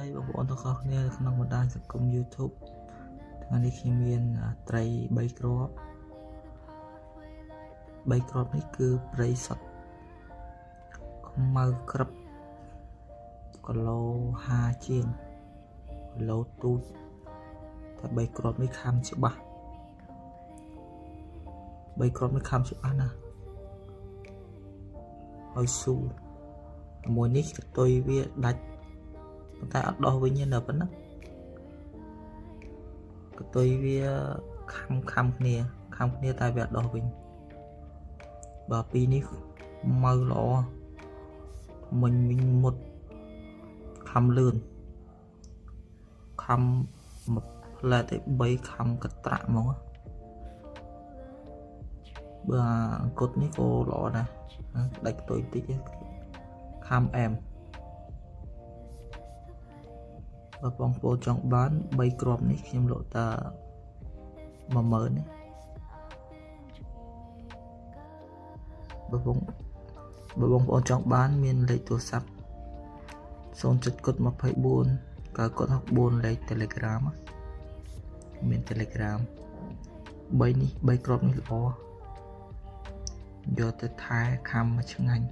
តីបងប្អូនទាំងអស់គ្នាក្នុងបណ្ដាញសង្គម YouTube ថ្ងៃនេះខ្ញុំមានត្រី3គ្រាប់នេះគឺព្រៃសុទ្ធខ្មៅក្រឹបគីឡូ50ជាងគីឡូទូចតែ3គ្រាប់នេះខាំច្បាស់ណាហើយស៊ូមួយនេះកតុយវាដាច់ប៉ុន្តែអត់ដោះវិញទេនៅប៉ុណ្ណឹងកតុយវាខំគ្នាតែវាអត់ដោះវិញបើពីរនេះម៉ៅល្អមិញមុតខំលឿនខំមួយផ្លែតែ3ខំកត្រាក់ហ្មងបើអង្គត់នេះក៏ល្អដែរដាច់កតុយតិចខំអែមបើបងប្អូនចង់បាន3គ្រាប់នេះខ្ញុំលក់តា10000នេះបើបងប្អូនចង់បានមានលេខទូរស័ព្ទ0724 964លេខ Telegram មាន Telegram 3គ្រាប់នេះល្អយកទៅថែខាំមកឆ្ងាញ់